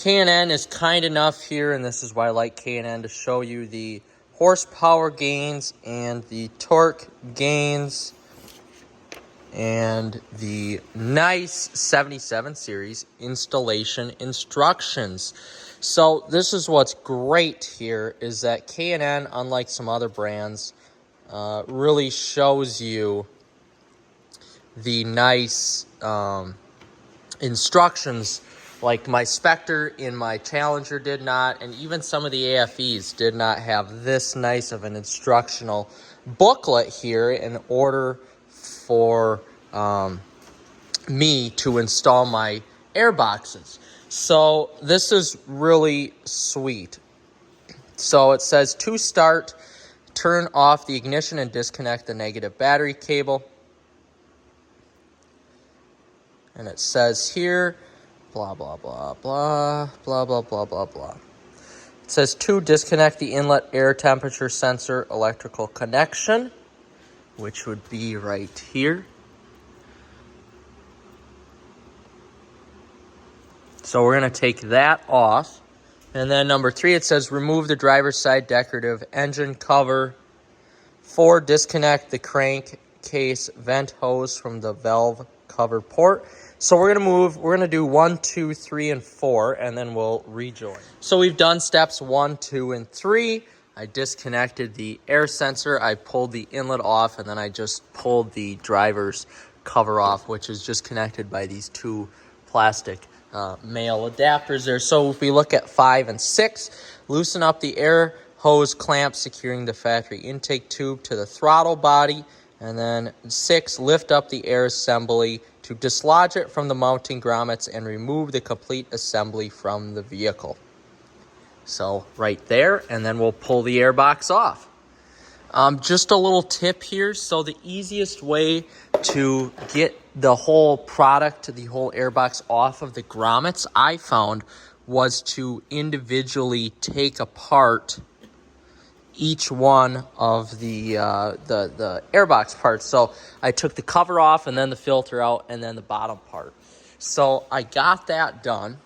K&N is kind enough here, and this is why I like K&N, to show you the horsepower gains and the torque gains and the nice 77 series installation instructions. So this is what's great here, is that K&N, unlike some other brands, really shows you the nice instructions, like my Spectre in my Challenger did not, and even some of the AFEs did not have this nice of an instructional booklet here in order for me to install my air boxes. So this is really sweet. So it says, to start, turn off the ignition and disconnect the negative battery cable. And it says here, blah, blah, blah, blah, blah, blah, blah, blah, blah. It says to disconnect the inlet air temperature sensor electrical connection, which would be right here. So we're going to take that off. And then number 3, it says remove the driver's side decorative engine cover. 4, disconnect the crankcase vent hose from the valve cover port. So we're going to do 1, 2, 3, and 4, and then we'll rejoin. So we've done steps 1, 2, and 3. I disconnected the air sensor, I pulled the inlet off, and then I just pulled the driver's cover off, which is just connected by these 2 plastic male adapters there. So if we look at 5 and 6, loosen up the air hose clamp securing the factory intake tube to the throttle body. And then 6, lift up the air assembly to dislodge it from the mounting grommets and remove the complete assembly from the vehicle. So right there, and then we'll pull the airbox off. Just a little tip here. So the easiest way to get the whole product, the whole airbox off of the grommets, I found, was to individually take apart each one of the airbox parts. So I took the cover off and then the filter out and then the bottom part. So I got that done.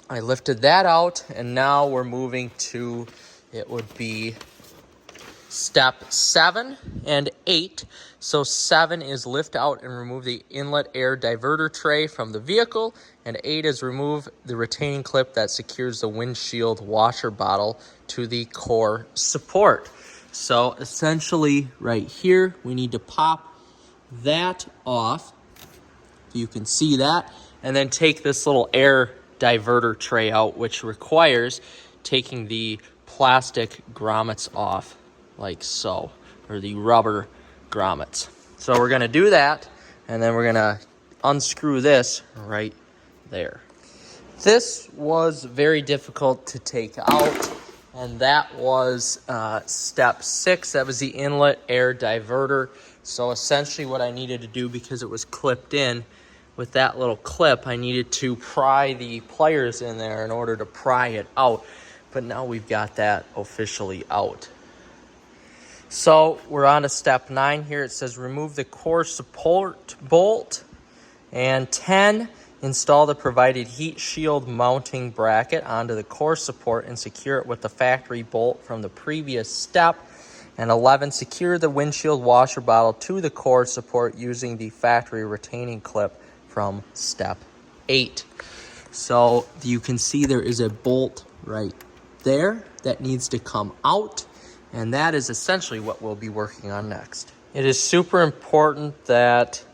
I lifted that out, and now we're moving to, it would be step 7 and 8. So 7 is lift out and remove the inlet air diverter tray from the vehicle, and 8 is remove the retaining clip that secures the windshield washer bottle to the core support. So essentially right here, we need to pop that off. You can see that, and then take this little air diverter tray out, which requires taking the plastic grommets off like so, or the rubber grommets. So we're going to do that, and then we're going to unscrew this right there. This was very difficult to take out, and that was step 6. That was the inlet air diverter. So essentially what I needed to do, because it was clipped in with that little clip, I needed to pry the pliers in there in order to pry it out. But now we've got that officially out. So we're on to step 9 here. It says remove the core support bolt. And 10, install the provided heat shield mounting bracket onto the core support and secure it with the factory bolt from the previous step. And 11, secure the windshield washer bottle to the core support using the factory retaining clip from step 8. So you can see there is a bolt right there that needs to come out, and that is essentially what we'll be working on next. It is super important that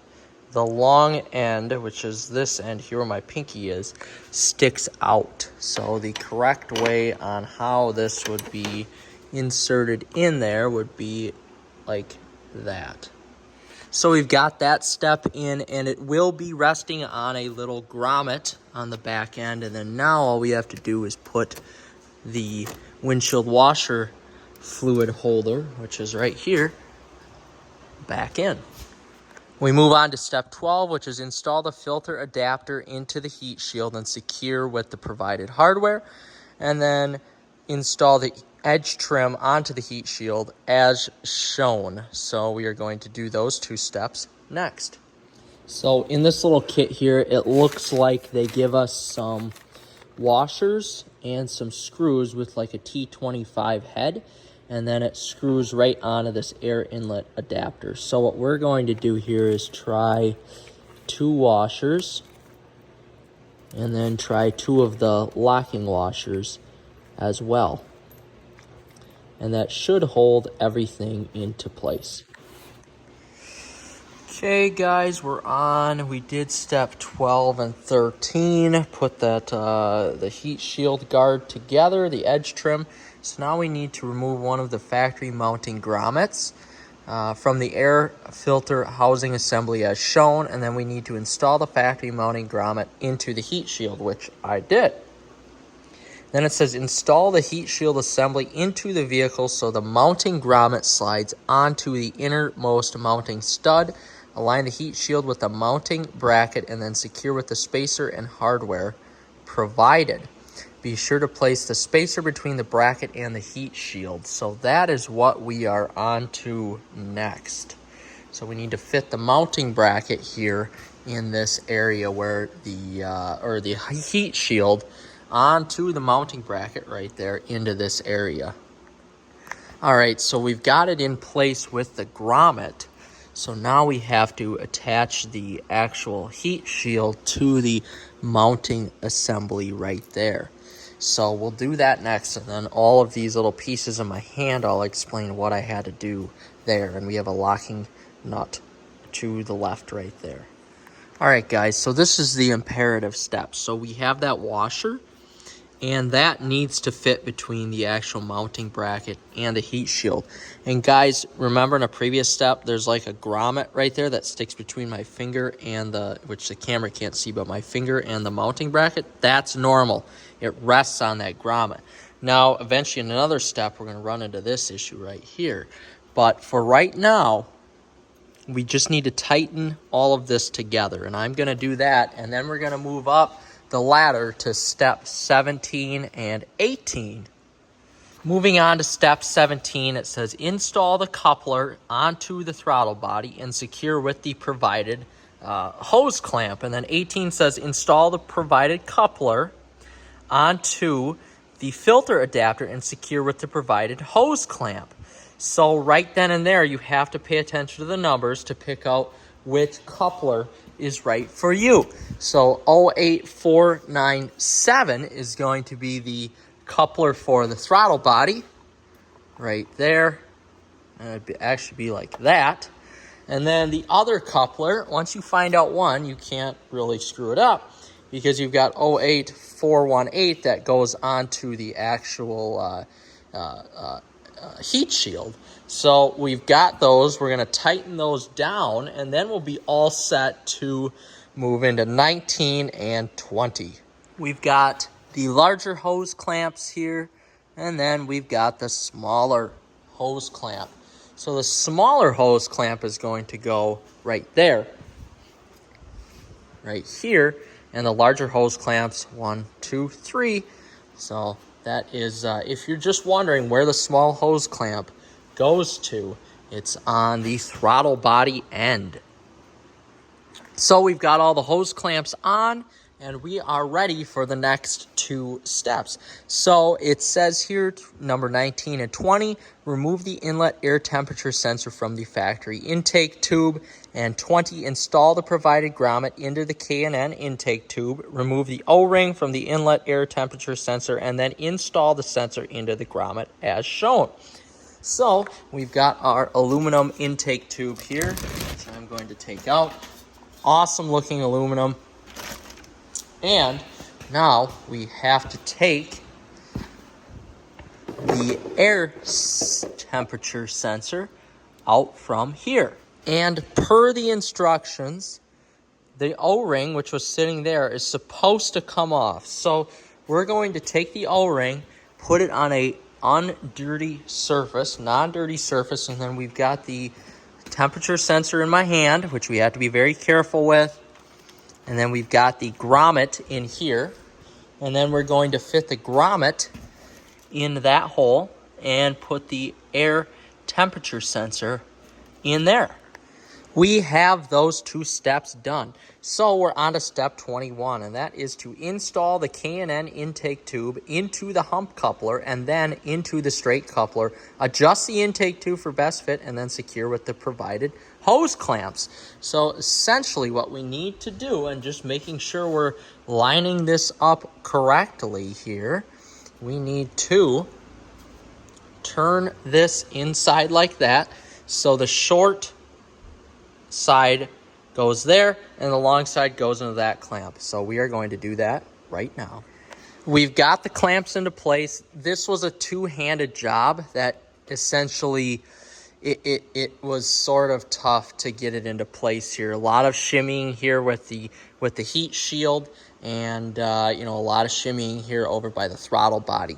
the long end, which is this end here where my pinky is, sticks out. So the correct way on how this would be inserted in there would be like that. So we've got that step in, and it will be resting on a little grommet on the back end. And then now all we have to do is put the windshield washer fluid holder, which is right here, back in. We move on to step 12, which is install the filter adapter into the heat shield and secure with the provided hardware. And then install the edge trim onto the heat shield as shown. So we are going to do those 2 steps next. So in this little kit here, it looks like they give us some washers and some screws with like a T25 head, and then it screws right onto this air inlet adapter. So what we're going to do here is try 2 washers and then try 2 of the locking washers as well. And that should hold everything into place. Okay guys, we're on. We did step 12 and 13. Put that the heat shield guard together, the edge trim. So now we need to remove one of the factory mounting grommets from the air filter housing assembly as shown, and then we need to install the factory mounting grommet into the heat shield, which I did. Then it says install the heat shield assembly into the vehicle so the mounting grommet slides onto the innermost mounting stud. Align the heat shield with the mounting bracket and then secure with the spacer and hardware provided. Be sure to place the spacer between the bracket and the heat shield. So that is what we are on to next. So we need to fit the mounting bracket here in this area where the heat shield onto the mounting bracket right there into this area. All right, so we've got it in place with the grommet. So now we have to attach the actual heat shield to the mounting assembly right there. So we'll do that next, and then all of these little pieces in my hand, I'll explain what I had to do there. And we have a locking nut to the left right there. All right, guys, so this is the imperative step. So we have that washer, and that needs to fit between the actual mounting bracket and the heat shield. And guys, remember in a previous step, there's like a grommet right there that sticks between my finger and which the camera can't see, but my finger and the mounting bracket. That's normal. It rests on that grommet. Now, eventually in another step, we're going to run into this issue right here. But for right now, we just need to tighten all of this together. And I'm going to do that, and then we're going to move up the ladder to step 17 and 18. Moving on to step 17, it says install the coupler onto the throttle body and secure with the provided hose clamp. And then 18 says install the provided coupler onto the filter adapter and secure with the provided hose clamp. So right then and there, you have to pay attention to the numbers to pick out which coupler is right for you. So 08497 is going to be the coupler for the throttle body right there. And it'd actually be like that. And then the other coupler, once you find out one, you can't really screw it up because you've got 08418 that goes onto the actual heat shield. So we've got those. We're going to tighten those down, and then we'll be all set to move into 19 and 20. We've got the larger hose clamps here, and then we've got the smaller hose clamp. So the smaller hose clamp is going to go right there, right here, and the larger hose clamps, 1, 2, 3. So that is, if you're just wondering where the small hose clamp goes to, it's on the throttle body end. So we've got all the hose clamps on, and we are ready for the next 2 steps. So it says here, number 19 and 20, remove the inlet air temperature sensor from the factory intake tube, and 20, install the provided grommet into the K&N intake tube, remove the O-ring from the inlet air temperature sensor, and then install the sensor into the grommet as shown. So we've got our aluminum intake tube here, which I'm going to take out. Awesome looking aluminum. And now we have to take the air temperature sensor out from here. And per the instructions, the O-ring, which was sitting there, is supposed to come off. So we're going to take the O-ring, put it on a non-dirty surface, and then we've got the temperature sensor in my hand, which we have to be very careful with. And then we've got the grommet in here. And then we're going to fit the grommet in that hole and put the air temperature sensor in there. We have those 2 steps done. So we're on to step 21, and that is to install the K&N intake tube into the hump coupler and then into the straight coupler. Adjust the intake tube for best fit and then secure with the provided hose clamps. So essentially what we need to do, and just making sure we're lining this up correctly here, we need to turn this inside like that. So the short side goes there and the long side goes into that clamp. So we are going to do that right now. We've got the clamps into place. This was a 2-handed job that essentially it was sort of tough to get it into place here. A lot of shimmying here with the heat shield, and a lot of shimmying here over by the throttle body.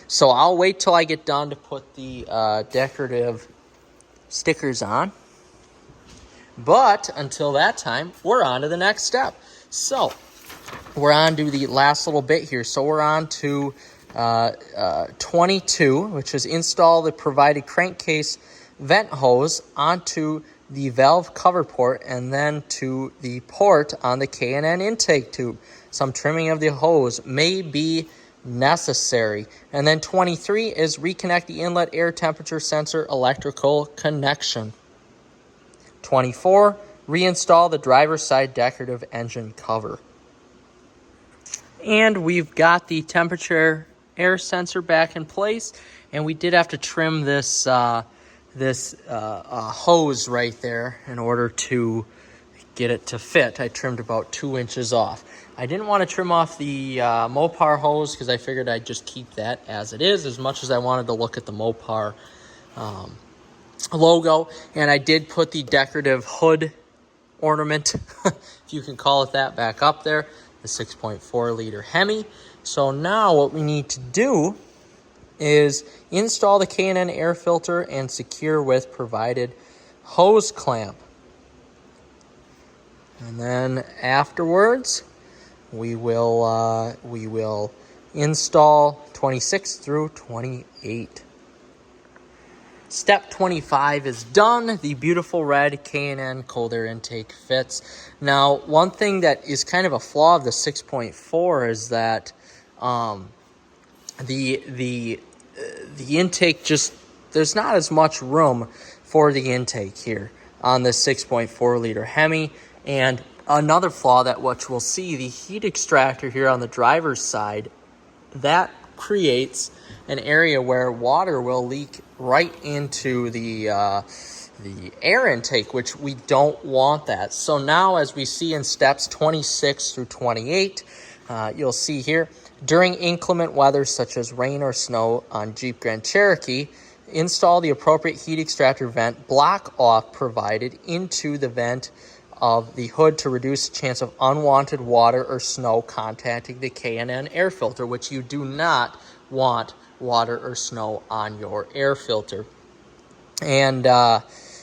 So I'll wait till I get done to put the decorative stickers on. But until that time, we're on to the next step. So we're on to the last little bit here. So we're on to 22, which is install the provided crankcase vent hose onto the valve cover port and then to the port on the K&N intake tube. Some trimming of the hose may be necessary. And then 23 is reconnect the inlet air temperature sensor electrical connection. 24, reinstall the driver's side decorative engine cover. And we've got the temperature air sensor back in place, and we did have to trim this hose right there in order to get it to fit. I trimmed about 2 inches off. I didn't want to trim off the Mopar hose because I figured I'd just keep that as it is, as much as I wanted to look at the Mopar logo. And I did put the decorative hood ornament, if you can call it that, back up there, the 6.4 liter Hemi. So now what we need to do is install the K&N air filter and secure with provided hose clamp. And then afterwards, we will install 26 through 28. Step 25 is done. The beautiful red K&N cold air intake fits. Now, one thing that is kind of a flaw of the 6.4 is that the intake just, there's not as much room for the intake here on the 6.4 liter Hemi. And another flaw that which we'll see, the heat extractor here on the driver's side, that creates an area where water will leak right into the air intake, which we don't want that. So now, as we see in steps 26 through 28, you'll see here, during inclement weather such as rain or snow on Jeep Grand Cherokee, install the appropriate heat extractor vent block off provided into the vent of the hood to reduce the chance of unwanted water or snow contacting the K&N air filter, which you do not want water or snow on your air filter. And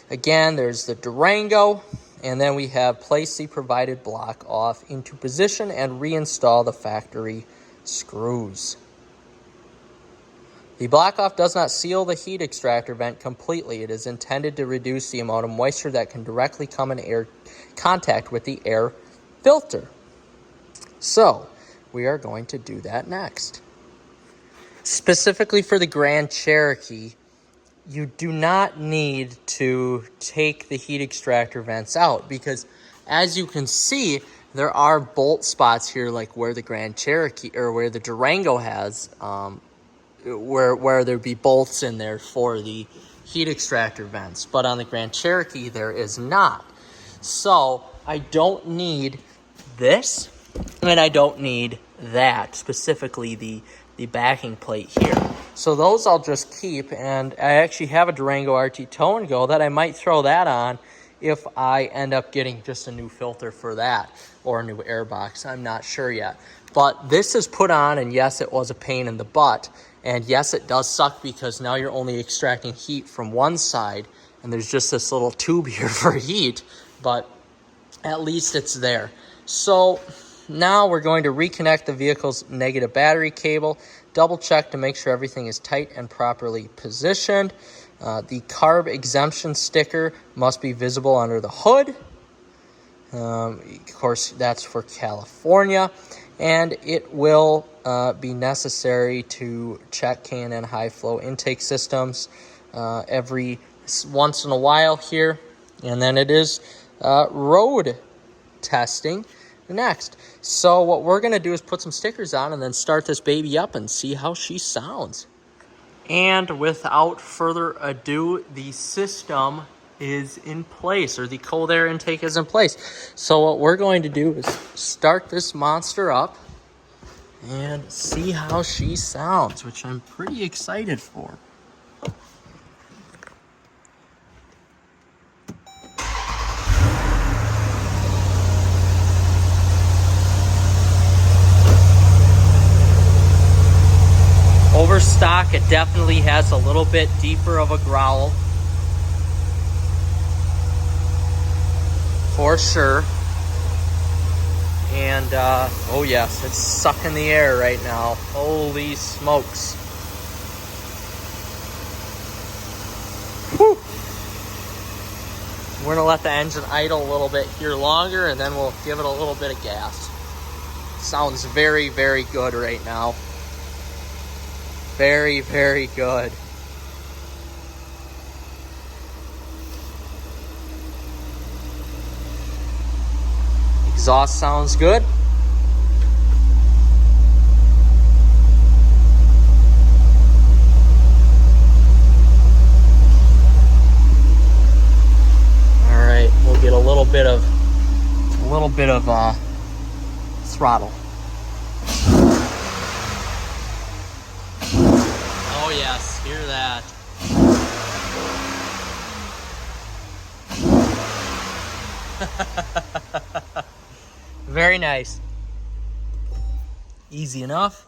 again, there's the Durango, and then we have place the provided block off into position and reinstall the factory screws. The block off does not seal the heat extractor vent completely. It is intended to reduce the amount of moisture that can directly come in air contact with the air filter. So we are going to do that next. Specifically for the Grand Cherokee, you do not need to take the heat extractor vents out because, as you can see, there are bolt spots here, like where the Grand Cherokee or where the Durango has, where there'd be bolts in there for the heat extractor vents. But on the Grand Cherokee, there is not. So I don't need this, and I don't need that, specifically the backing plate here. So those I'll just keep, and I actually have a Durango RT Tow and Go that I might throw that on if I end up getting just a new filter for that or a new air box. I'm not sure yet. But this is put on, and yes, it was a pain in the butt. And yes, it does suck because now you're only extracting heat from one side, and there's just this little tube here for heat, but at least it's there. So now we're going to reconnect the vehicle's negative battery cable, double check to make sure everything is tight and properly positioned. The carb exemption sticker must be visible under the hood. Of course, that's for California. And it will be necessary to check K&N high flow intake systems every once in a while here. And then it is road testing next. So what we're going to do is put some stickers on and then start this baby up and see how she sounds. And without further ado, the system is in place, or the cold air intake is in place. So what we're going to do is start this monster up and see how she sounds, which I'm pretty excited for. Overstock, it definitely has a little bit deeper of a growl. For sure. And, oh yes, it's sucking the air right now. Holy smokes. Whew. We're gonna let the engine idle a little bit here longer, and then we'll give it a little bit of gas. Sounds very, very good right now. Very, very good. Exhaust sounds good. All right, we'll get a little bit of throttle. Oh yes, hear that. Very nice. Easy enough.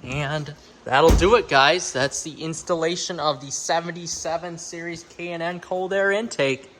And that'll do it, guys. That's the installation of the 77 series K&N cold air intake.